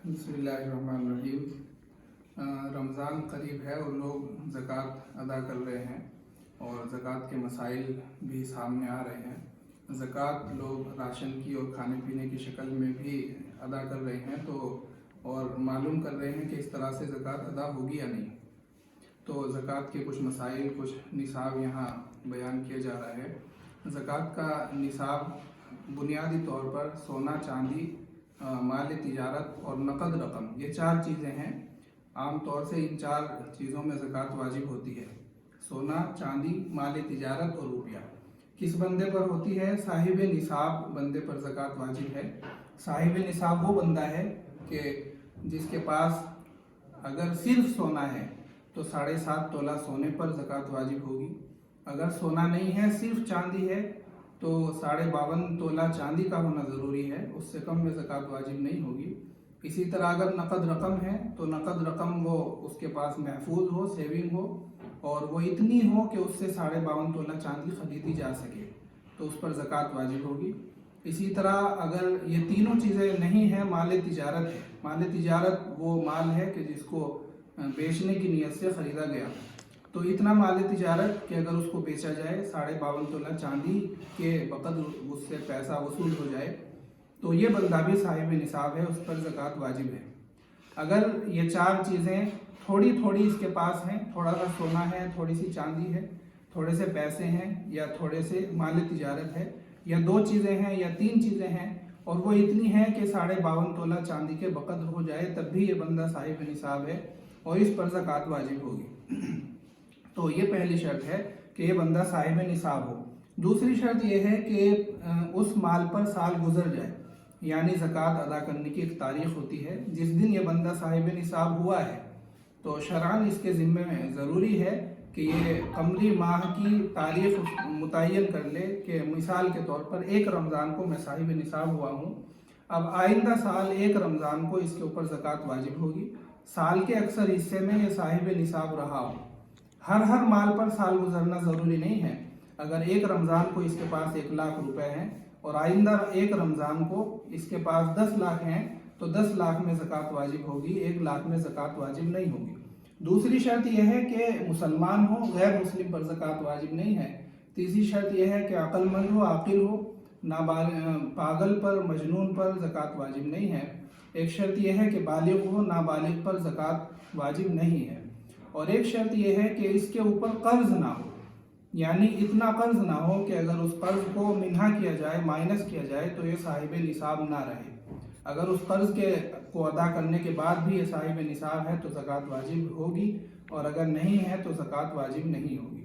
बिस्मिल्लाहिर्रहमानिर्रहीम। रमज़ान करीब है और लोग ज़कात अदा कर रहे हैं और ज़कात के मसाइल भी सामने आ रहे हैं। ज़कात लोग राशन की और खाने पीने की शक्ल में भी अदा कर रहे हैं और मालूम कर रहे हैं कि इस तरह से ज़कात अदा होगी या नहीं। तो ज़कात के कुछ मसाइल, कुछ निसाब यहाँ बयान किया जा रहा है। ज़कात का निसाब बुनियादी तौर पर सोना, चांदी, माल तिजारत और नकद रकम, ये 4 चीज़ें हैं। आम तौर से इन 4 चीज़ों में ज़कात वाजिब होती है। सोना, चांदी, माल तिजारत और रुपया। किस बंदे पर होती है? साहिब निसाब बंदे पर ज़कात वाजिब है। साहिब निसाब वो बंदा है कि जिसके पास अगर सिर्फ सोना है तो 7.5 तोला सोने पर ज़कात वाजिब होगी। अगर सोना नहीं है, सिर्फ चांदी है, तो 52.5 तोला चांदी का होना ज़रूरी है, उससे कम में ज़कात वाजिब नहीं होगी। इसी तरह अगर नकद रकम है तो नकद रकम वो उसके पास महफूज हो, सेविंग हो और वो इतनी हो कि उससे 52.5 तोला चांदी खरीदी जा सके, तो उस पर ज़कात वाजिब होगी। इसी तरह अगर ये तीनों चीज़ें नहीं हैं, माल तिजारत है। माल तिजारत वो माल है कि जिसको बेचने की नीयत से ख़रीदा गया, तो इतना माल तिजारत कि अगर उसको बेचा जाए 52.5 तोला चांदी के बकदर उससे पैसा वसूल हो जाए, तो ये बंदा भी साहिब निसाब है, उस पर ज़कात वाजिब है। अगर ये 4 चीज़ें थोड़ी थोड़ी इसके पास हैं, थोड़ा सा सोना है, थोड़ी सी चांदी है, थोड़े से पैसे हैं या थोड़े से माल तिजारत है, या 2 चीज़ें हैं या 3 चीज़ें हैं और वो इतनी हैं कि 52.5 तोला चांदी के बकदर हो जाए, तब भी ये बंदा साहिब निसाब है और इस पर ज़कात वाजिब होगी। तो ये पहली शर्त है कि ये बंदा साहिब निसाब हो। दूसरी शर्त ये है कि उस माल पर साल गुजर जाए, यानी ज़कात अदा करने की एक तारीख़ होती है जिस दिन ये बंदा साहिब निसाब हुआ है, तो शरअन इसके ज़िम्मे में ज़रूरी है कि ये कमरी माह की तारीख़ मुतय्यन कर ले कि मिसाल के तौर पर 1 रमज़ान को मैं साहिब निसाब हुआ हूँ, अब आइंदा साल 1 रमज़ान को इसके ऊपर ज़कात वाजिब होगी। साल के अक्सर हिस्से में ये साहिब निसाब रहा हो। हर माल पर साल गुजरना ज़रूरी नहीं है। अगर 1 रमज़ान को इसके पास 1 लाख रुपए हैं और आइंदा 1 रमज़ान को इसके पास 10 लाख हैं, तो 10 लाख में ज़कात वाजिब होगी, 1 लाख में ज़कात वाजिब नहीं होगी। दूसरी शर्त यह है कि मुसलमान हो, गैर मुस्लिम पर ज़कात वाजिब नहीं है। तीसरी शर्त यह है कि अक्लमंद हो, आकिल हो, पागल पर, मजनून पर ज़कात वाजिब नहीं है। एक शर्त यह है कि बालिग हो, नाबालिग पर ज़कात वाजिब नहीं है। और एक शर्त यह है कि इसके ऊपर कर्ज ना हो, यानी इतना कर्ज ना हो कि अगर उस कर्ज को मिन्हा किया जाए, माइनस किया जाए, तो ये साहिब निसाब ना रहे। अगर उस कर्ज को अदा करने के बाद भी ये साहिब निसाब है तो ज़कात वाजिब होगी, और अगर नहीं है तो ज़कात वाजिब नहीं होगी।